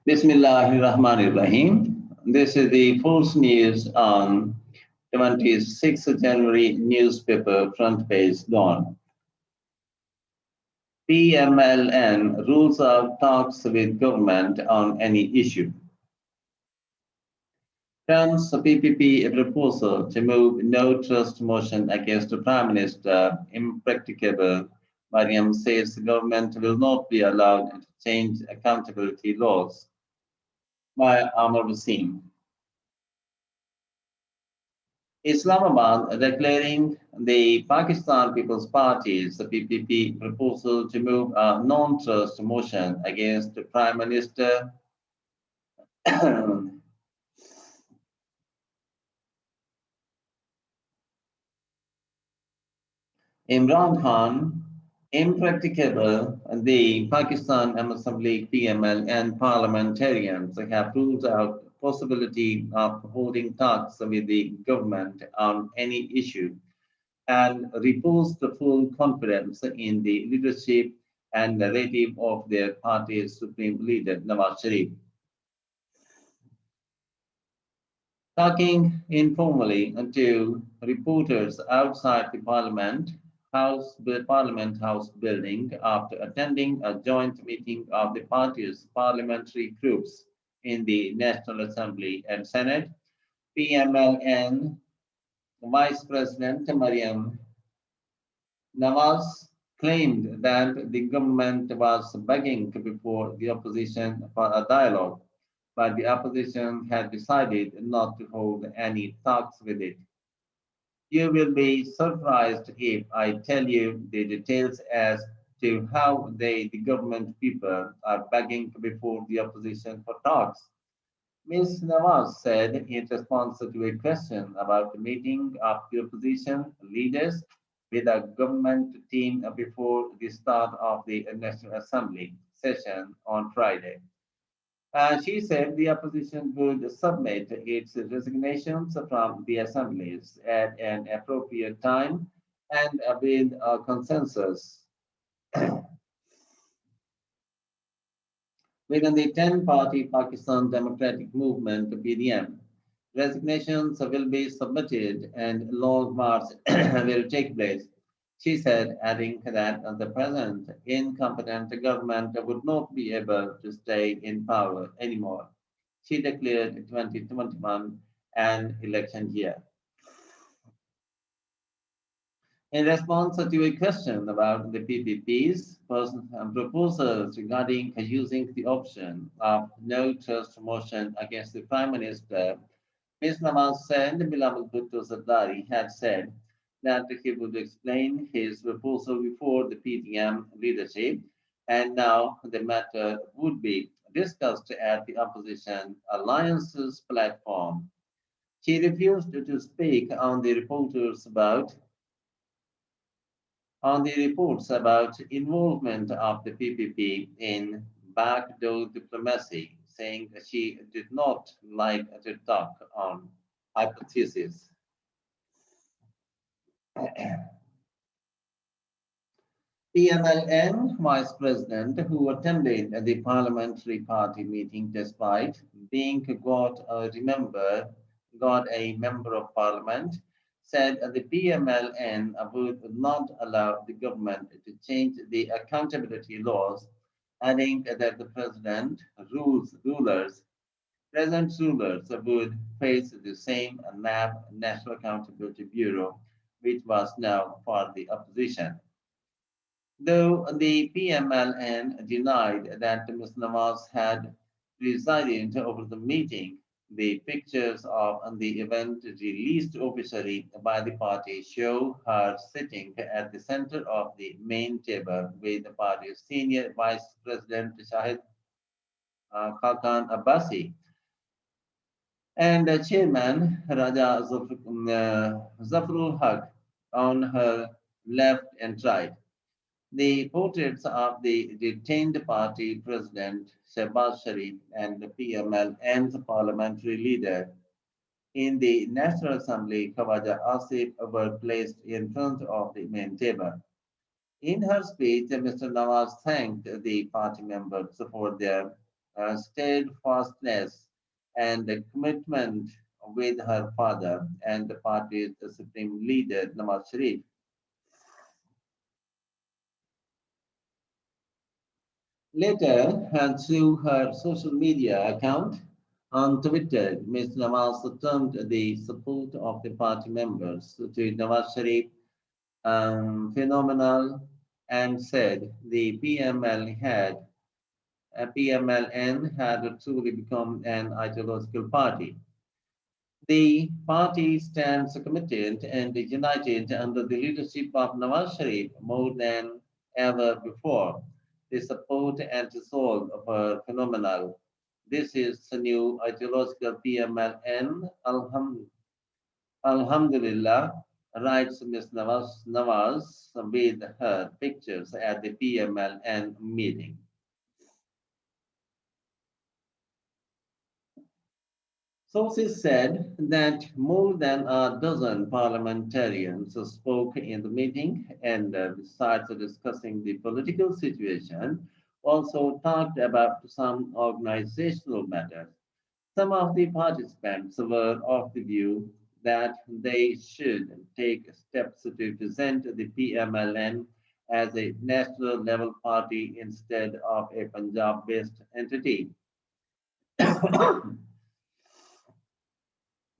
Bismillahirrahmanirrahim. This is the Pulse News on 26th January newspaper front page dawn. PMLN rules out talks with government on any issue. Trump's PPP proposal to move no trust motion against the Prime Minister impracticable. Mariam says the government will not be allowed to change accountability laws. By Amar Wasim. Islamabad declaring the Pakistan People's Party's PPP proposal to move a non-trust motion against the Prime Minister Imran Khan impracticable. The Pakistan Assembly PML and parliamentarians have ruled out possibility of holding talks with the government on any issue and repose the full confidence in the leadership and narrative of their party's supreme leader, Nawaz Sharif. Talking informally to reporters outside the Parliament House building after attending a joint meeting of the party's parliamentary groups in the National Assembly and Senate, PMLN Vice President Mariam Nawaz claimed that the government was begging before the opposition for a dialogue, but the opposition had decided not to hold any talks with it. You will be surprised if I tell you the details as to how the government people are begging before the opposition for talks. Ms. Nawaz said in response to a question about the meeting of the opposition leaders with a government team before the start of the National Assembly session on Friday. She said the opposition would submit its resignations from the assemblies at an appropriate time and with a consensus within the 10-party Pakistan Democratic Movement (PDM. Resignations will be submitted and long march will take place. She said, adding that the present incompetent government would not be able to stay in power anymore. She declared 2021 an election year. In response to a question about the PPP's proposals regarding using the option of no trust motion against the Prime Minister, Ms. Nawaz said Bilal Bhutto Zardari had said that he would explain his proposal before the PDM leadership, and now the matter would be discussed at the opposition alliance's platform. She refused to speak on the reports about involvement of the PPP in backdoor diplomacy, saying that she did not like to talk on hypotheses. PMLN vice president who attended the parliamentary party meeting despite being got a member of parliament said the PMLN would not allow the government to change the accountability laws, adding that the present rulers would face the same NAB, National Accountability Bureau, which was now for the opposition. Though the PMLN denied that Ms. Nawaz had presided over the meeting, the pictures of the event released officially by the party show her sitting at the center of the main table with the party's senior vice president Shahid Khakan Abbasi and chairman Raja Zafrul Haq on her left and right. The portraits of the detained party president Shehbaz Sharif and the PML and the parliamentary leader in the National Assembly Khawaja Asif were placed in front of the main table. In her speech, Mr. Nawaz thanked the party members for their steadfastness and the commitment with her father and the party's supreme leader, Nawaz Sharif. Later, and through her social media account on Twitter, Ms. Nawaz turned the support of the party members to Nawaz Sharif phenomenal and said the PMLN had truly become an ideological party. The party stands committed and united under the leadership of Nawaz Sharif more than ever before. The support and resolve were phenomenal. This is the new ideological PMLN. Alhamdulillah, writes Ms. Nawaz with her pictures at the PMLN meeting. Sources said that more than a dozen parliamentarians spoke in the meeting and, besides discussing the political situation, also talked about some organizational matters. Some of the participants were of the view that they should take steps to present the PMLN as a national level party instead of a Punjab based entity.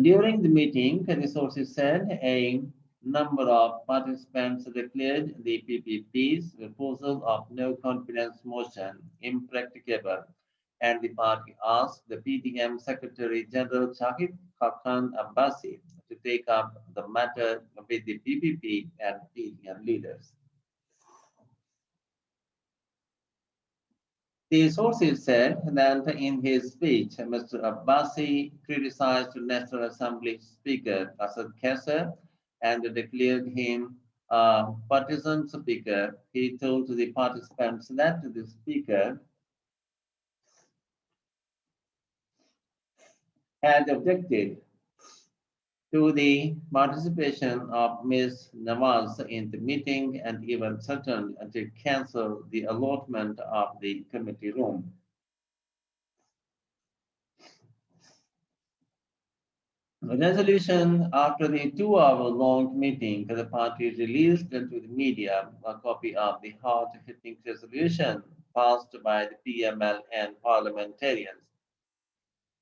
During the meeting, the sources said a number of participants declared the PPP's proposal of no confidence motion impracticable, and the party asked the PDM Secretary General Shahid Khan Abbasi to take up the matter with the PPP and PDM leaders. The sources said that in his speech, Mr. Abbasi criticized the National Assembly Speaker Asad Khaser and declared him a partisan speaker. He told the participants that the speaker had objected to the participation of Ms. Nawaz in the meeting and even threatened to cancel the allotment of the committee room. A resolution after the 2 hour long meeting, the party released into the media a copy of the hard hitting resolution passed by the PML and parliamentarians.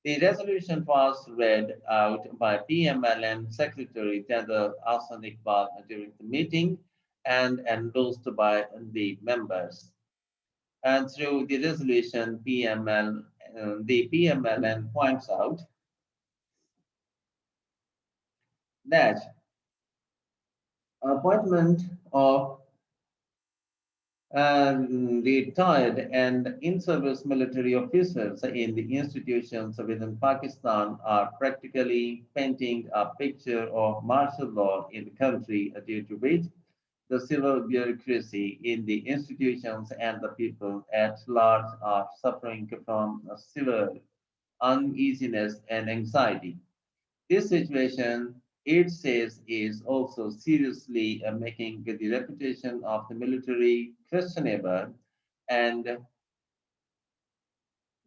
The resolution was read out by PMLN Secretary General Ahsan Iqbal during the meeting and endorsed by the members. And through the resolution, the PMLN points out that appointment of retired and in-service military officers in the institutions within Pakistan are practically painting a picture of martial law in the country, due to which the civil bureaucracy in the institutions and the people at large are suffering from severe uneasiness and anxiety. This situation, it says, is also seriously making the reputation of the military questionable and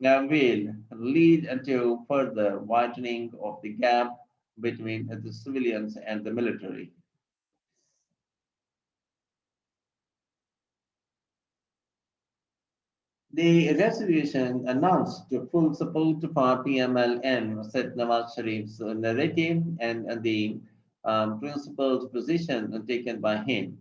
will lead to further widening of the gap between the civilians and the military. The resolution announced full support for PMLN, said Nawaz Sharif's narrative and the principled position taken by him.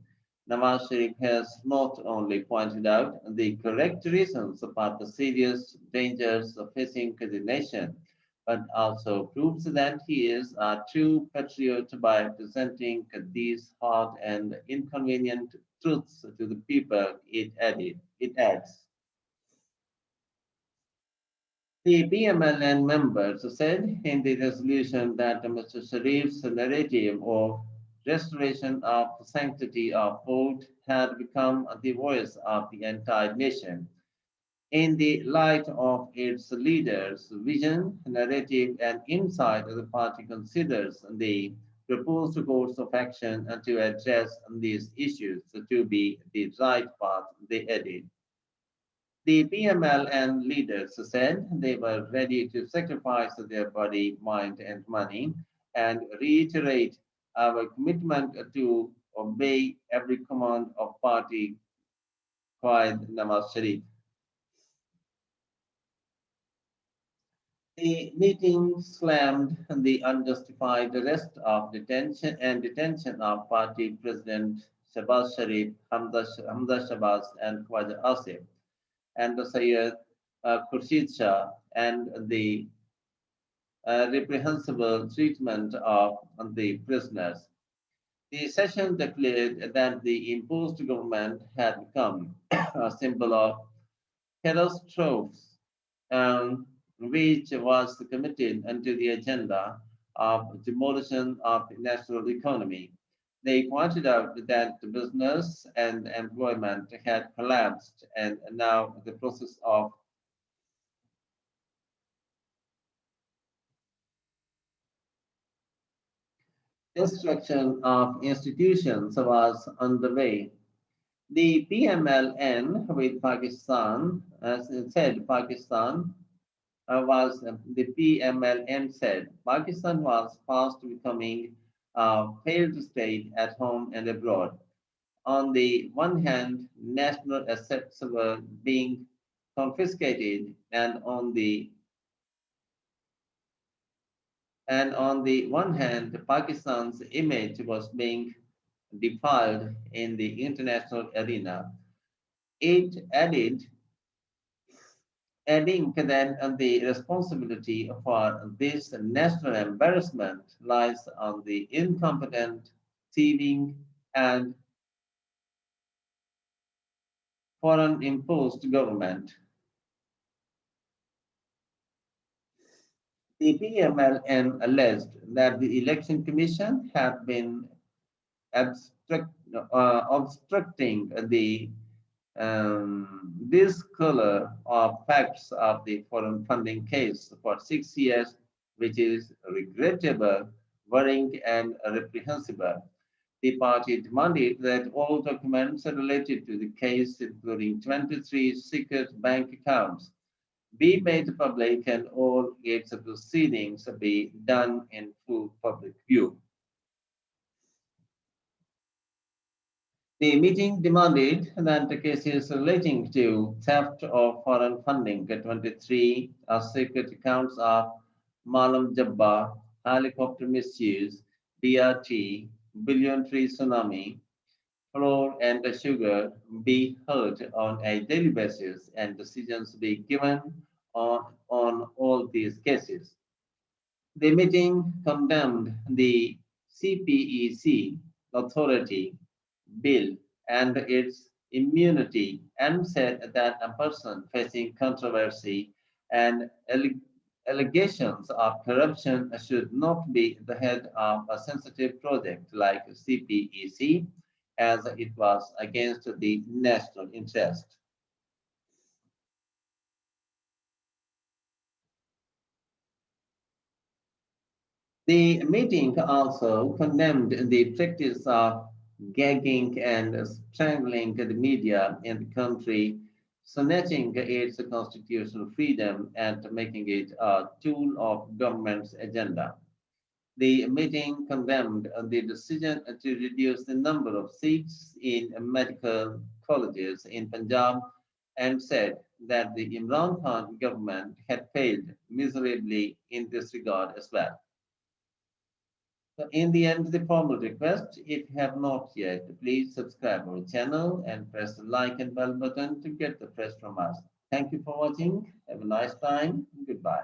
Nawaz Sharif has not only pointed out the correct reasons for the serious dangers facing the nation, but also proves that he is a true patriot by presenting these hard and inconvenient truths to the people. It adds. The PMLN members said in the resolution that Mr. Sharif's narrative of restoration of the sanctity of vote had become the voice of the entire nation. In the light of its leaders' vision, narrative, and insight, the party considers the proposed course of action to address these issues to be the right path, they added. The PMLN leaders said they were ready to sacrifice their body, mind, and money and reiterate our commitment to obey every command of party Quaid Nawaz Sharif. The meeting slammed the unjustified arrest of detention of party president Shabazz Sharif, Hamza Shabazz, and Khwaja Asif, and the Sayyid Khurshid Shah, and the reprehensible treatment of the prisoners. The session declared that the imposed government had become a symbol of catastrophe, um, which was committed unto the agenda of demolition of the national economy. They pointed out that the business and employment had collapsed, and now the process of destruction of institutions was underway. The PMLN with Pakistan, as it said, Pakistan was the PMLN said Pakistan was fast becoming a failed state at home and abroad. On the one hand, national assets were being confiscated, and on the one hand, Pakistan's image was being defiled in the international arena. It adding that the responsibility for this national embarrassment lies on the incompetent, thieving, and foreign imposed government. The PMLN alleged that the Election Commission had been obstructing the this color of facts of the foreign funding case for 6 years, which is regrettable, worrying, and reprehensible. The party demanded that all documents related to the case, including 23 secret bank accounts, be made public and all its proceedings be done in full public view. The meeting demanded that the cases relating to theft of foreign funding, 23 secret accounts of Malam Jabba, helicopter misuse, DRT, billion tree tsunami, flour and sugar be heard on a daily basis and decisions be given on all these cases. The meeting condemned the CPEC authority bill and its immunity and said that a person facing controversy and allegations of corruption should not be the head of a sensitive project like CPEC as it was against the national interest. The meeting also condemned the practice of gagging and strangling the media in the country, snatching its constitutional freedom and making it a tool of government's agenda. The meeting condemned the decision to reduce the number of seats in medical colleges in Punjab and said that the Imran Khan government had failed miserably in this regard as well. So in the end, the formal request, if you have not yet, please subscribe our channel and press the like and bell button to get the press from us. Thank you for watching. Have a nice time. Goodbye.